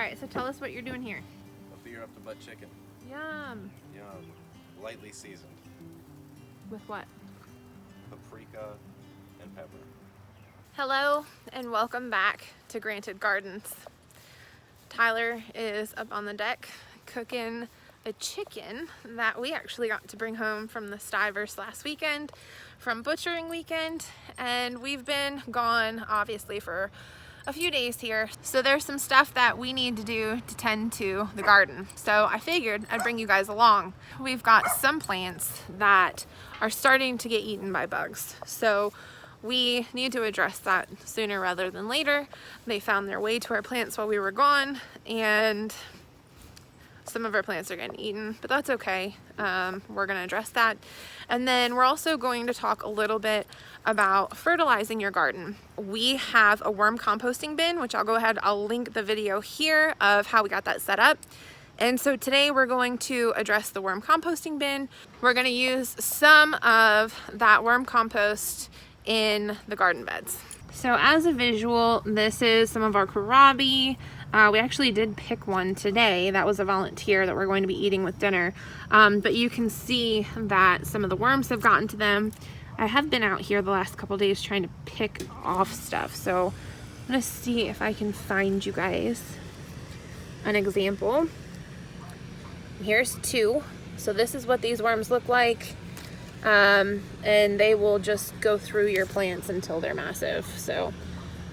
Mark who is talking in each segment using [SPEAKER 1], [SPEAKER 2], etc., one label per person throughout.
[SPEAKER 1] Alright, so tell us what you're doing here.
[SPEAKER 2] A beer up to butt chicken.
[SPEAKER 1] Yum.
[SPEAKER 2] Yum. Lightly seasoned.
[SPEAKER 1] With what?
[SPEAKER 2] Paprika and pepper.
[SPEAKER 1] Hello and welcome back to Granted Gardens. Tyler is up on the deck cooking a chicken that we actually got to bring home from the Stivers last weekend from butchering weekend, and we've been gone obviously for a few days here, so there's some stuff that we need to do to tend to the garden, so I figured I'd bring you guys along. We've got some plants that are starting to get eaten by bugs, so we need to address that sooner rather than later. They found their way to our plants while we were gone, and some of our plants are getting eaten, but that's okay. We're gonna address that. And then we're also going to talk a little bit about fertilizing your garden. We have a worm composting bin, which I'll link the video here of how we got that set up. And so today we're going to address the worm composting bin. We're gonna use some of that worm compost in the garden beds. So as a visual, this is some of our kohlrabi. We actually did pick one today. That was a volunteer that we're going to be eating with dinner. But you can see that some of the worms have gotten to them. I have been out here the last couple days trying to pick off stuff. So I'm gonna see if I can find you guys an example. Here's two. So this is what these worms look like. And they will just go through your plants until they're massive. So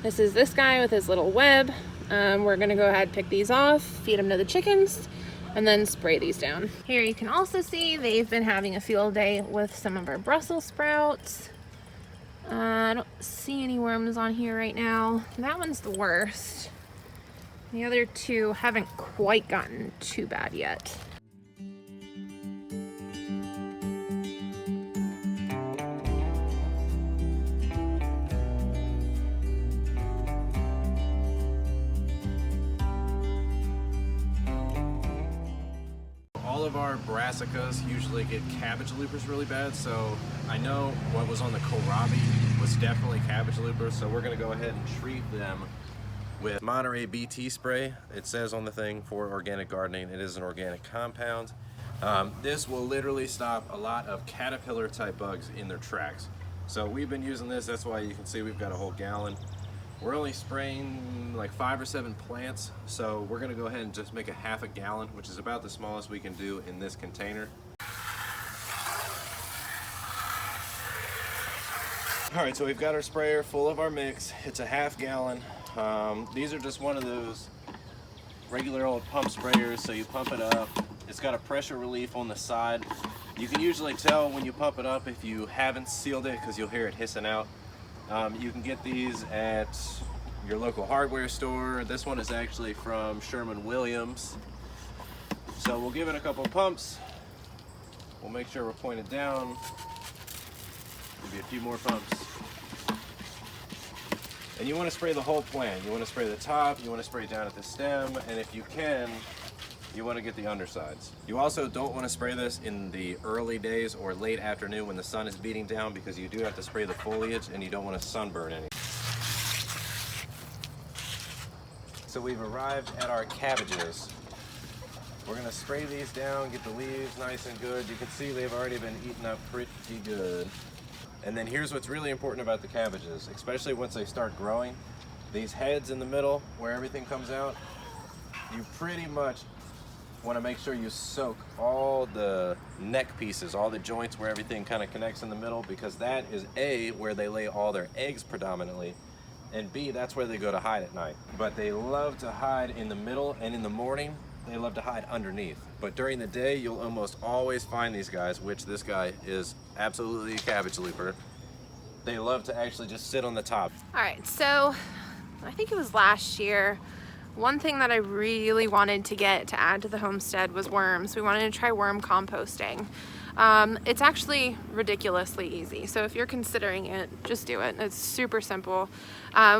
[SPEAKER 1] this is this guy with his little web. We're gonna go ahead and pick these off, feed them to the chickens, and then spray these down. Here you can also see they've been having a field day with some of our Brussels sprouts. I don't see any worms on here right now. That one's the worst. The other two haven't quite gotten too bad yet.
[SPEAKER 2] All of our brassicas usually get cabbage loopers really bad, so I know what was on the kohlrabi was definitely cabbage loopers, so we're gonna go ahead and treat them with Monterey BT spray. It says on the thing for organic gardening, it is an organic compound. This will literally stop a lot of caterpillar type bugs in their tracks. So we've been using this, that's why you can see we've got a whole gallon. We're only spraying like 5 or 7 plants, so we're gonna go ahead and just make a half a gallon, which is about the smallest we can do in this container. All right, so we've got our sprayer full of our mix. It's a half gallon. These are just one of those regular old pump sprayers, so you pump it up. It's got a pressure relief on the side. You can usually tell when you pump it up if you haven't sealed it because you'll hear it hissing out. You can get these at your local hardware store. This one is actually from Sherwin-Williams. So we'll give it a couple pumps. We'll make sure we're pointed down. Maybe a few more pumps. And you want to spray the whole plant. You want to spray the top, you want to spray down at the stem, and if you can, you want to get the undersides. You also don't want to spray this in the early days or late afternoon when the sun is beating down, because you do have to spray the foliage and you don't want to sunburn any. So we've arrived at our cabbages. We're going to spray these down, get the leaves nice and good. You can see they've already been eaten up pretty good. And then here's what's really important about the cabbages, especially once they start growing. These heads in the middle where everything comes out, you pretty much want to make sure you soak all the neck pieces, all the joints where everything kind of connects in the middle, because that is A, where they lay all their eggs predominantly, and B, that's where they go to hide at night. But they love to hide in the middle, and in the morning they love to hide underneath. But during the day you'll almost always find these guys, which this guy is absolutely a cabbage looper. They love to actually just sit on the top.
[SPEAKER 1] All right, so I think it was last year, one thing that I really wanted to get to add to the homestead was worms. We wanted to try worm composting. It's actually ridiculously easy. So if you're considering it, just do it. It's super simple.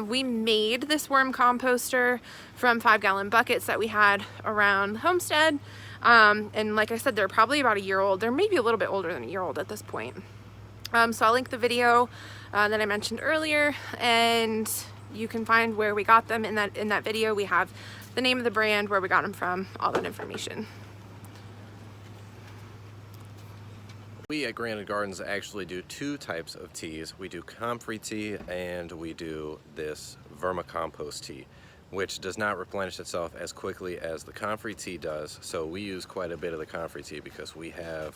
[SPEAKER 1] We made this worm composter from 5-gallon buckets that we had around the homestead. And like I said, they're probably about a year old. They're maybe a little bit older than a year old at this point. So I'll link the video that I mentioned earlier, and you can find where we got them in that video. We have the name of the brand, where we got them from, all that information.
[SPEAKER 2] We at Granted Gardens actually do two types of teas. We do comfrey tea and we do this vermicompost tea, which does not replenish itself as quickly as the comfrey tea does. So we use quite a bit of the comfrey tea because we have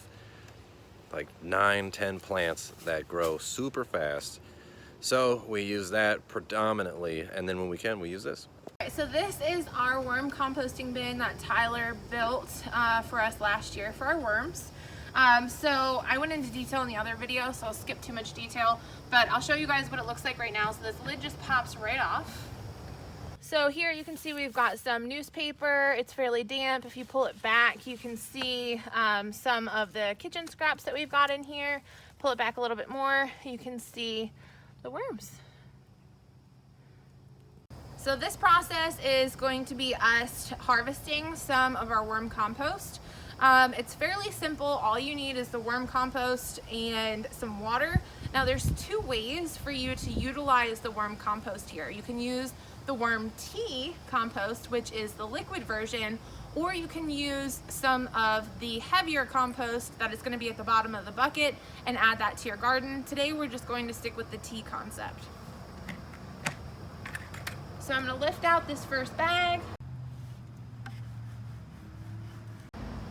[SPEAKER 2] like 9-10 plants that grow super fast. So we use that predominantly, and then when we can, we use this.
[SPEAKER 1] So this is our worm composting bin that Tyler built for us last year for our worms. So I went into detail in the other video, so I'll skip too much detail, but I'll show you guys what it looks like right now. So this lid just pops right off. So here you can see we've got some newspaper. It's fairly damp. If you pull it back, you can see some of the kitchen scraps that we've got in here. Pull it back a little bit more, you can see the worms. So this process is going to be us harvesting some of our worm compost. It's fairly simple. All you need is the worm compost and some water. Now there's two ways for you to utilize the worm compost here. You can use the worm tea compost, which is the liquid version, or you can use some of the heavier compost that is going to be at the bottom of the bucket and add that to your garden. Today we're just going to stick with the tea concept. So I'm going to lift out this first bag.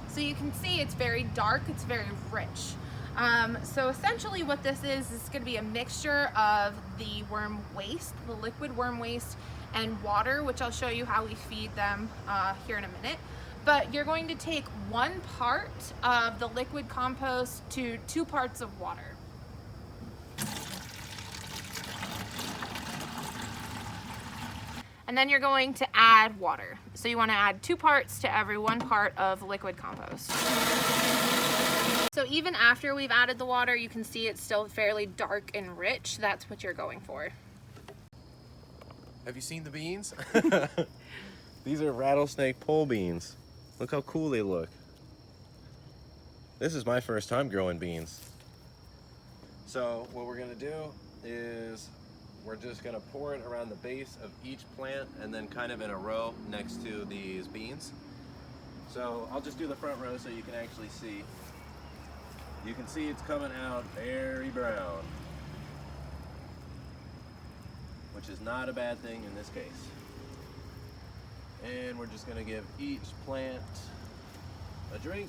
[SPEAKER 1] So you can see it's very dark, it's very rich. So essentially what this is going to be a mixture of the worm waste, the liquid worm waste, and water, which I'll show you how we feed them here in a minute. But you're going to take 1 part of the liquid compost to 2 parts of water. And then you're going to add water. So you want to add 2 parts to every 1 part of liquid compost. So even after we've added the water, you can see it's still fairly dark and rich. That's what you're going for.
[SPEAKER 2] Have you seen the beans? These are rattlesnake pole beans. Look how cool they look. This is my first time growing beans. So what we're gonna do is we're just gonna pour it around the base of each plant and then kind of in a row next to these beans. So I'll just do the front row so you can actually see. You can see it's coming out very brown, which is not a bad thing in this case. And we're just gonna give each plant a drink.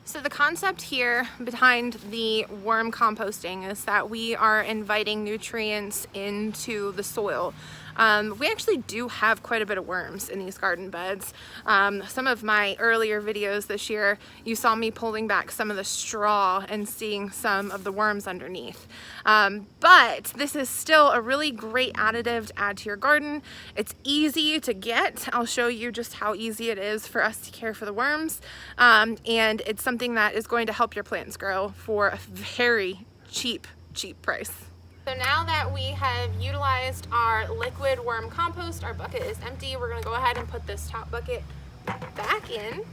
[SPEAKER 1] So the concept here behind the worm composting is that we are inviting nutrients into the soil. We actually do have quite a bit of worms in these garden beds. Some of my earlier videos this year, you saw me pulling back some of the straw and seeing some of the worms underneath. But this is still a really great additive to add to your garden. It's easy to get. I'll show you just how easy it is for us to care for the worms. And it's something that is going to help your plants grow for a very cheap price. So now that we have utilized our liquid worm compost, our bucket is empty. We're going to go ahead and put this top bucket back in.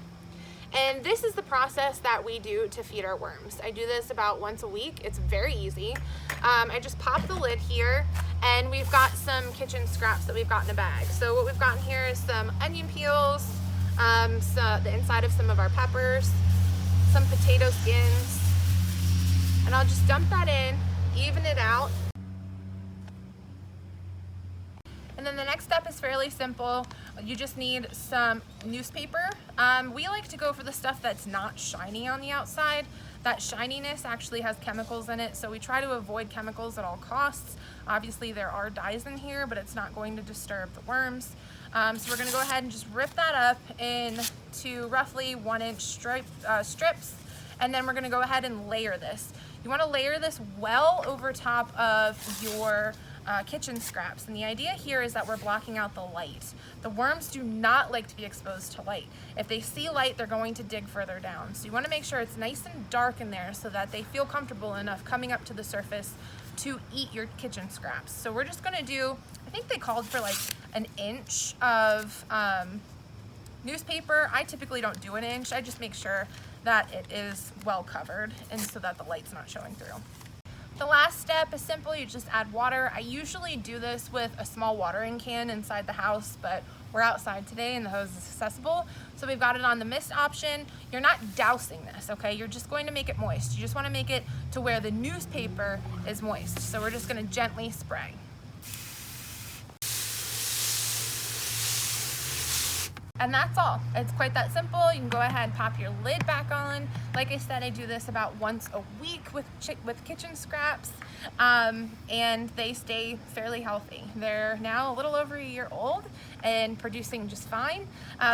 [SPEAKER 1] And this is the process that we do to feed our worms. I do this about once a week. It's very easy. I just pop the lid here, and we've got some kitchen scraps that we've got in a bag. So what we've got in here is some onion peels, so the inside of some of our peppers, some potato skins, and I'll just dump that in, even it out. And then the next step is fairly simple. You just need some newspaper. We like to go for the stuff that's not shiny on the outside. That shininess actually has chemicals in it, so we try to avoid chemicals at all costs. Obviously there are dyes in here, but it's not going to disturb the worms. So we're gonna go ahead and just rip that up into roughly 1-inch strips, and then we're gonna go ahead and layer this. You wanna layer this well over top of your kitchen scraps, and the idea here is that we're blocking out the light. The worms do not like to be exposed to light. If they see light, they're going to dig further down. So you want to make sure it's nice and dark in there so that they feel comfortable enough coming up to the surface to eat your kitchen scraps. So we're just going to do, I think they called for like 1 inch of newspaper. I typically don't do 1 inch. I just make sure that it is well covered and so that the light's not showing through. The last step is simple. You just add water. I usually do this with a small watering can inside the house, but we're outside today and the hose is accessible. So we've got it on the mist option. You're not dousing this, okay? You're just going to make it moist. You just want to make it to where the newspaper is moist. So we're just going to gently spray. And that's all. It's quite that simple. You can go ahead and pop your lid back on. Like I said, I do this about once a week with kitchen scraps, and they stay fairly healthy. They're now a little over a year old and producing just fine.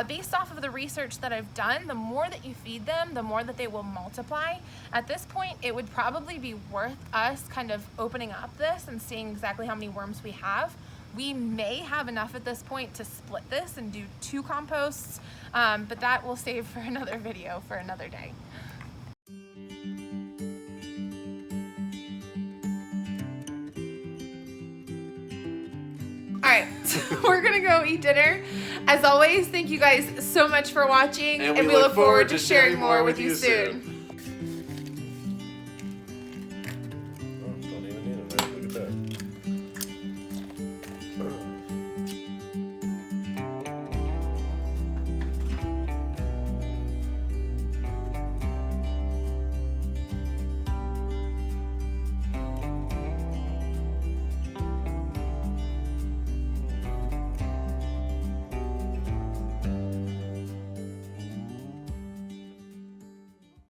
[SPEAKER 1] Based off of the research that I've done, the more that you feed them, the more that they will multiply. At this point, it would probably be worth us kind of opening up this and seeing exactly how many worms we have. We may have enough at this point to split this and do 2 composts, but that will save for another video for another day. All right, so we're gonna go eat dinner. As always, thank you guys so much for watching, and we look forward to sharing more with you soon.